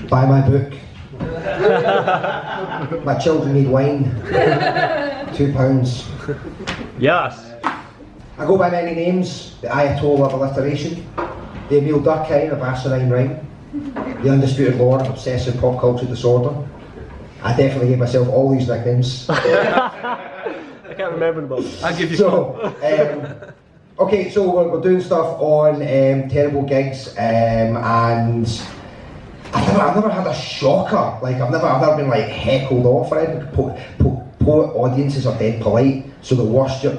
Buy my book. My children need wine. £2. Yes. I go by many names. The Ayatollah of alliteration, the Emil Durkheim of asinine rhyme, the undisputed lord of obsessive pop culture disorder. I definitely gave myself all these nicknames. I can't remember them all. I'll give you okay, so we're doing stuff on terrible gigs, and I've never had a shocker. Like I've never been like heckled off or anything. Audiences are dead polite, so the worst you're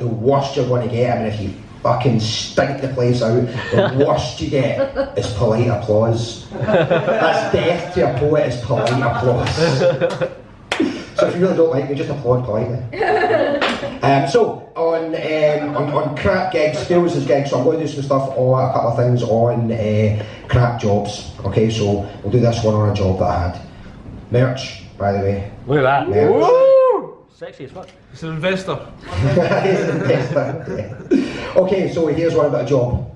going to get. I mean, if you fucking stink the place out, the worst you get is polite applause. That's death to a poet, is polite applause. So if you really don't like me, just applaud politely. So on crap gigs, fails as gigs, so I'm going to do some stuff on a couple of things on crap jobs. Okay, so we'll do this one on a job that I had. Merch, by the way. Look at that. Merch. Woo! Sexy as fuck. He's an investor. He's an investor. Okay, so here's one about a job.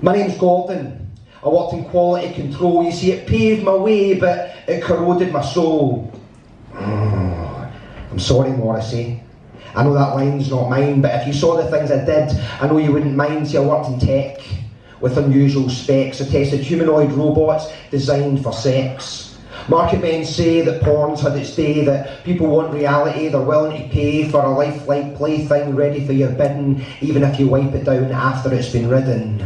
My name's Gordon. I worked in quality control. You see, it paved my way, but it corroded my soul. I'm sorry, Morrissey. I know that line's not mine, but if you saw the things I did, I know you wouldn't mind. See, I worked in tech with unusual specs. I tested humanoid robots designed for sex. Market men say that porn's had its day, that people want reality, they're willing to pay for a lifelike plaything ready for your bidding, even if you wipe it down after it's been ridden.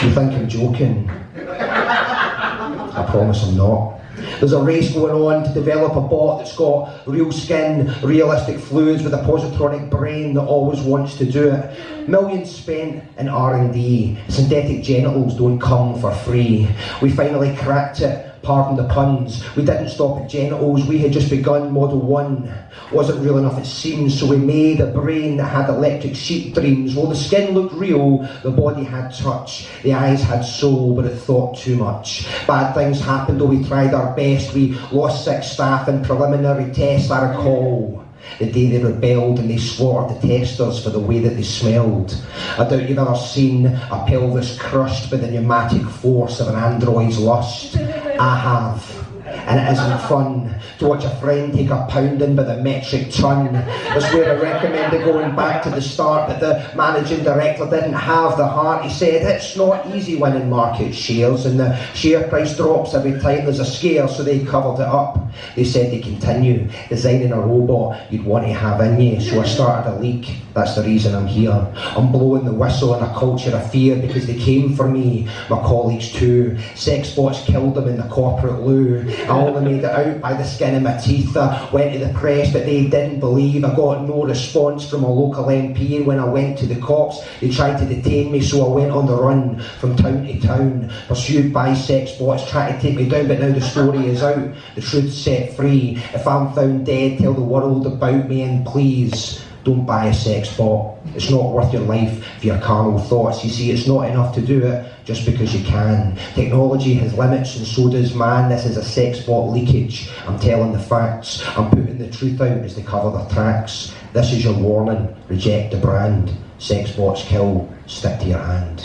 You think I'm joking? I promise I'm not. There's a race going on to develop a bot that's got real skin, realistic fluids with a positronic brain that always wants to do it. Millions spent in R&D. Synthetic genitals don't come for free. We finally cracked it. Pardon the puns. We didn't stop at genitals, we had just begun Model 1. Wasn't real enough it seems, so we made a brain that had electric sheep dreams. Well, the skin looked real, the body had touch, the eyes had soul, but it thought too much. Bad things happened, though we tried our best. We lost 6 staff in preliminary tests, I recall. The day they rebelled and they slaughtered the testers for the way that they smelled. I doubt you've ever seen a pelvis crushed by the pneumatic force of an android's lust. I have. And it isn't fun to watch a friend take a pounding by the metric ton. That's where I recommended going back to the start, but the managing director didn't have the heart. He said, it's not easy winning market shares, and the share price drops every time there's a scare, so they covered it up. They said they continue designing a robot you'd want to have in you, so I started a leak. That's the reason I'm here. I'm blowing the whistle in a culture of fear because they came for me, my colleagues too. Sex bots killed them in the corporate loo. I only made it out by the skin of my teeth. I went to the press, but they didn't believe. I got no response from a local MP, and when I went to the cops, they tried to detain me, so I went on the run from town to town, pursued by sex bots trying to take me down, but now the story is out. The truth's set free. If I'm found dead, tell the world about me, and please, don't buy a sex bot. It's not worth your life for your carnal thoughts. You see, it's not enough to do it just because you can. Technology has limits, and so does man. This is a sex bot leakage. I'm telling the facts. I'm putting the truth out as they cover their tracks. This is your warning. Reject the brand. Sex bots kill. Stick to your hand.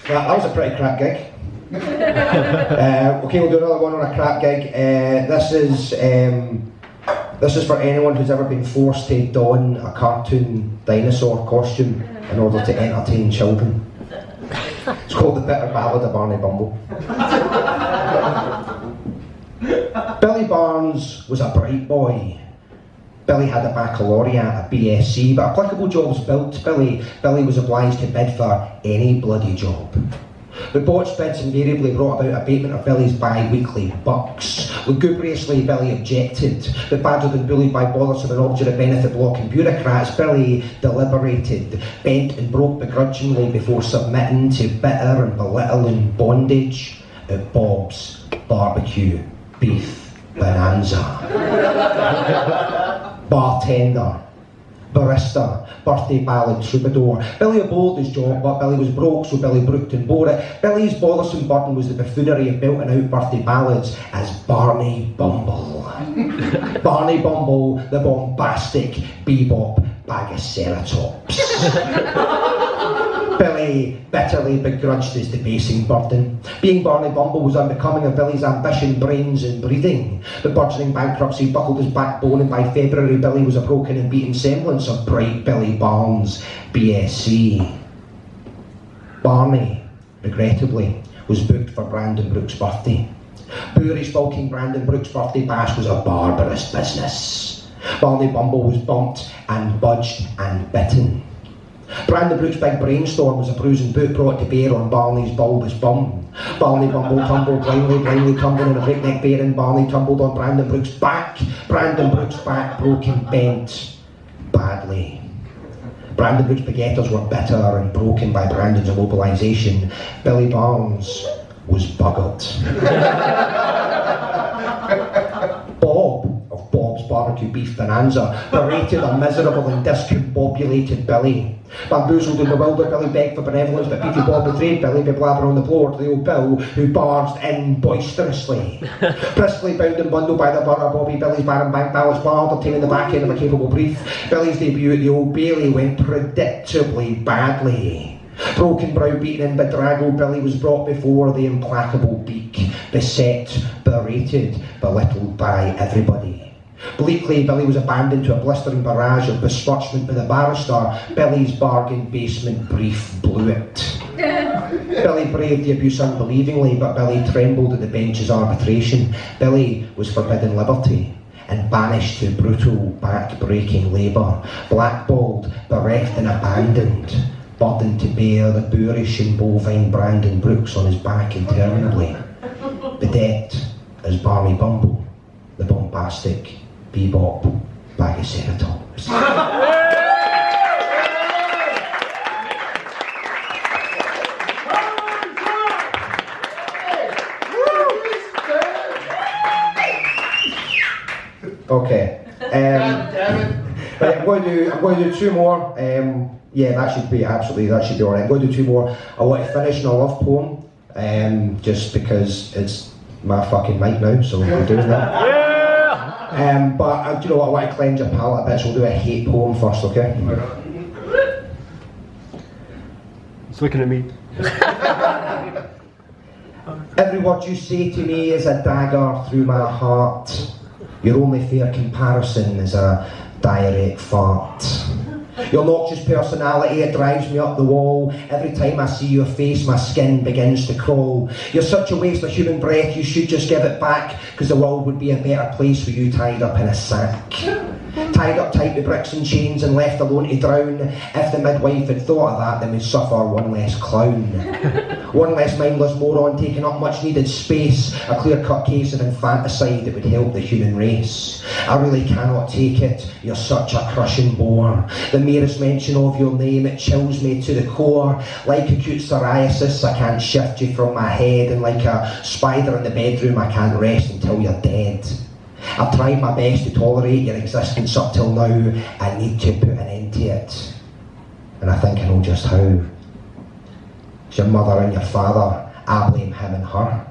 So that was a pretty crap gig. Okay, we'll do another one on a crap gig. This is for anyone who's ever been forced to don a cartoon dinosaur costume in order to entertain children. It's called The Bitter Ballad of Barney Bumble. Billy Barnes was a bright boy. Billy had a baccalaureate, a BSc, but applicable jobs built Billy. Billy was obliged to bid for any bloody job. The botched bids invariably brought about abatement of Billy's bi-weekly bucks. Lugubriously, Billy objected, but badder than bullied by bollocks of an object of benefit blocking bureaucrats, Billy deliberated, bent and broke begrudgingly before submitting to bitter and belittling bondage at Bob's Barbecue Beef Bonanza. Bartender, barista, birthday ballad troubadour. Billy abhorred his job, but Billy was broke, so Billy brooked and bore it. Billy's bothersome burden was the buffoonery of belting out birthday ballads as Barney Bumble. Barney Bumble, the bombastic bebop bagaceratops. Billy bitterly begrudged his debasing burden. Being Barney Bumble was unbecoming of Billy's ambition, brains and breeding. The burgeoning bankruptcy buckled his backbone, and by February Billy was a broken and beaten semblance of bright Billy Barnes, BSc. Barney, regrettably, was booked for Brandon Brooks' birthday. Powrie skulking Brandon Brooks' birthday bash was a barbarous business. Barney Bumble was bumped and budged and bitten. Brandon Brooks' big brainstorm was a bruising boot brought to bear on Barney's bulbous bum. Barney Bumble tumbled blindly tumbling in a breakneck bearing. Barney tumbled on Brandon Brooks' back. Brandon Brooks' back broke and bent badly. Brandon Brooks' baguetters were bitter and broken by Brandon's immobilisation. Billy Barnes was buggered. Bob, of Bob's Barbecue Beef Bonanza, berated a miserable and discombobulated Billy. Bamboozled and bewildered, Billy begged for benevolence, but Beefy Bob betrayed Billy by blabbering on the floor to the old Bill, who barged in boisterously. Briskly bound and bundled by the borough, Bobby Billy's barren bank balance bar, obtaining the back end of a capable brief. Billy's debut at the Old Bailey went predictably badly. Broken, browbeaten and bedraggled, Billy was brought before the implacable beak, beset, berated, belittled by everybody. Bleakly, Billy was abandoned to a blistering barrage of besmirchment by the barrister. Billy's bargain basement brief blew it. Billy braved the abuse unbelievingly, but Billy trembled at the bench's arbitration. Billy was forbidden liberty and banished to brutal, back-breaking labour. Blackballed, bereft and abandoned, burdened to bear the boorish and bovine Brandon Brooks on his back interminably. Bedecked as Barney Bumble, the bombastic bebop bagaceratops. Okay. Right, I'm going to do two more. Yeah, that should be alright. I'm going to do two more. I want to finish in a love poem, just because it's my fucking mic now, so we're doing that. But do you know what? I want to cleanse your palate a bit, so we'll do a hate poem first, okay? It's looking at me. Every word you say to me is a dagger through my heart. Your only fair comparison is a direct fart. Your noxious personality, it drives me up the wall. Every time I see your face, my skin begins to crawl. You're such a waste of human breath, you should just give it back, because the world would be a better place with you tied up in a sack. Tied up tight with bricks and chains and left alone to drown. If the midwife had thought of that, then we'd suffer one less clown. One less mindless moron taking up much needed space. A clear-cut case of infanticide that would help the human race. I really cannot take it, you're such a crushing bore. The merest mention of your name, it chills me to the core. Like acute psoriasis, I can't shift you from my head. And like a spider in the bedroom, I can't rest until you're dead. I've tried my best to tolerate your existence up till now. I need to put an end to it. And I think I know just how. It's your mother and your father. I blame him and her.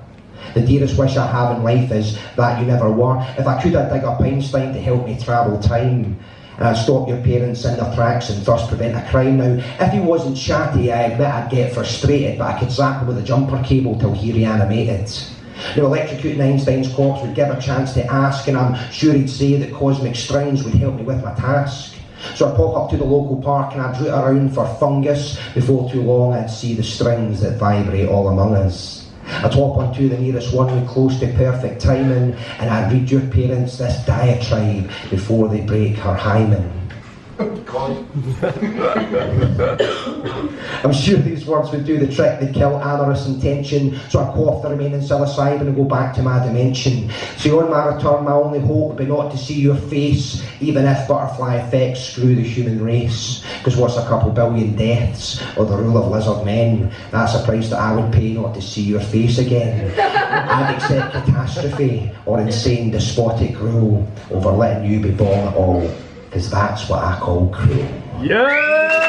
The dearest wish I have in life is that you never were. If I could, I'd dig up Einstein to help me travel time. And I'd stop your parents in their tracks and thus prevent a crime. Now, if he wasn't chatty, I admit I'd get frustrated, but I could zap him with a jumper cable till he reanimated. Now, electrocuting Einstein's corpse would give a chance to ask, and I'm sure he'd say that cosmic strings would help me with my task. So I'd pop up to the local park and I'd root around for fungus. Before too long I'd see the strings that vibrate all among us. I'd hop onto the nearest one with close to perfect timing, and I'd read your parents this diatribe before they break her hymen. I'm sure these words would do the trick. They'd kill amorous intention, so I'd quaff the remaining psilocybin and go back to my dimension. So on my return, my only hope would be not to see your face, even if butterfly effects screw the human race. Because what's a couple billion deaths, or the rule of lizard men? That's a price that I would pay not to see your face again. I'd accept catastrophe or insane despotic rule over letting you be born at all. because that's what I call cruel. Yeah!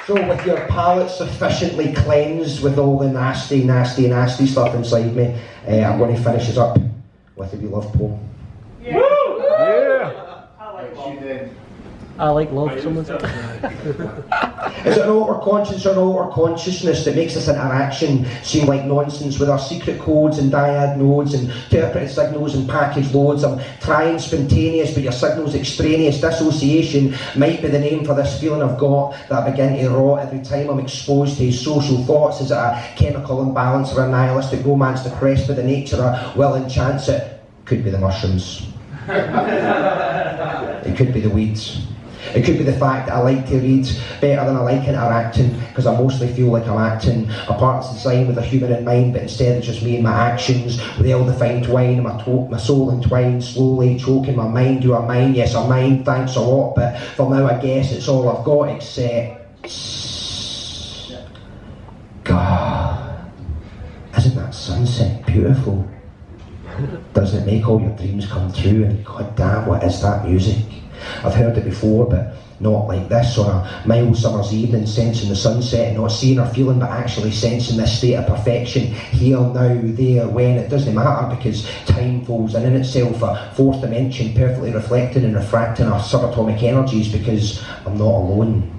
So with your palate sufficiently cleansed with all the nasty, nasty, nasty stuff inside me, I'm going to finish this up with a wee love poem. Yeah! Yeah! I like love, someone said. Is it an outward conscience or an outward consciousness that makes this interaction seem like nonsense with our secret codes and dyad nodes and interpreted signals and package loads? I'm trying spontaneous, but your signal's extraneous. Dissociation might be the name for this feeling I've got that I begin to rot every time I'm exposed to his social thoughts. Is it a chemical imbalance or a nihilistic romance depressed by the nature of will and chance? It could be the mushrooms. It could be the weeds. It could be the fact that I like to read better than I like interacting, because I mostly feel like I'm acting a part of design with a human in mind, but instead it's just me and my actions with the ill-defined twine and my soul entwined, slowly choking my mind. Do I mind? Yes, I mind, thanks a lot, but for now I guess it's all I've got, except... God, isn't that sunset beautiful? Doesn't it make all your dreams come true? And god damn, what is that music? I've heard it before, but not like this, on a mild summer's evening, sensing the sunset and not seeing or feeling, but actually sensing this state of perfection, here, now, there, when. It doesn't matter, because time folds in itself, a fourth dimension perfectly reflecting and refracting our subatomic energies, because I'm not alone.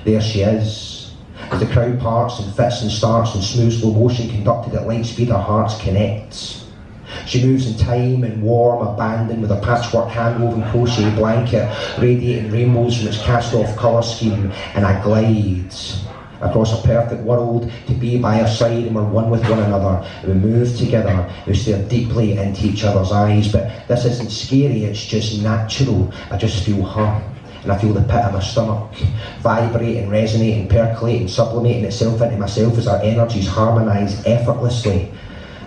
There she is. As the crowd parts and fits and starts in smooth slow motion conducted at light speed, our hearts connect. She moves in time and warm abandon with a patchwork hand-woven crochet blanket radiating rainbows from its cast-off colour scheme, and I glide across a perfect world to be by her side, and we're one with one another, and we move together, we stare deeply into each other's eyes. But this isn't scary, it's just natural. I just feel her, and I feel the pit of my stomach vibrating, resonating, percolating, sublimating itself into myself as our energies harmonise effortlessly.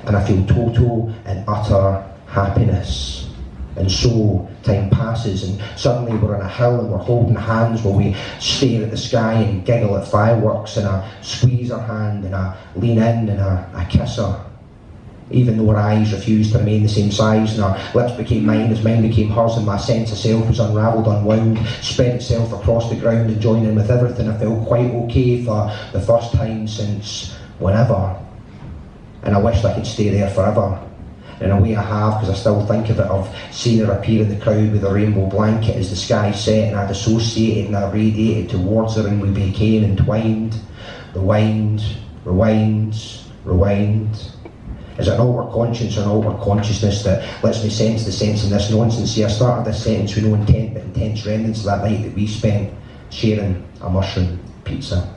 And I feel total and utter happiness. And so time passes, and suddenly we're on a hill and we're holding hands while we stare at the sky and giggle at fireworks, and I squeeze her hand and I lean in and I kiss her, even though her eyes refused to remain the same size, and her lips became mine as mine became hers, and my sense of self was unravelled, unwound, spread itself across the ground and joined in with everything. I felt quite okay for the first time since whenever. And I wished I could stay there forever. In a way I have, because I still think of it, of seeing her appear in the crowd with a rainbow blanket as the sky set, and I dissociated and I radiated towards her, and we became entwined. Rewind, rewind, rewind. Is it an outward conscience or an outward consciousness that lets me sense the sense in this nonsense? See, I started this sentence with no intent, but intense remnants of that night that we spent sharing a mushroom pizza.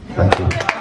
Thank you.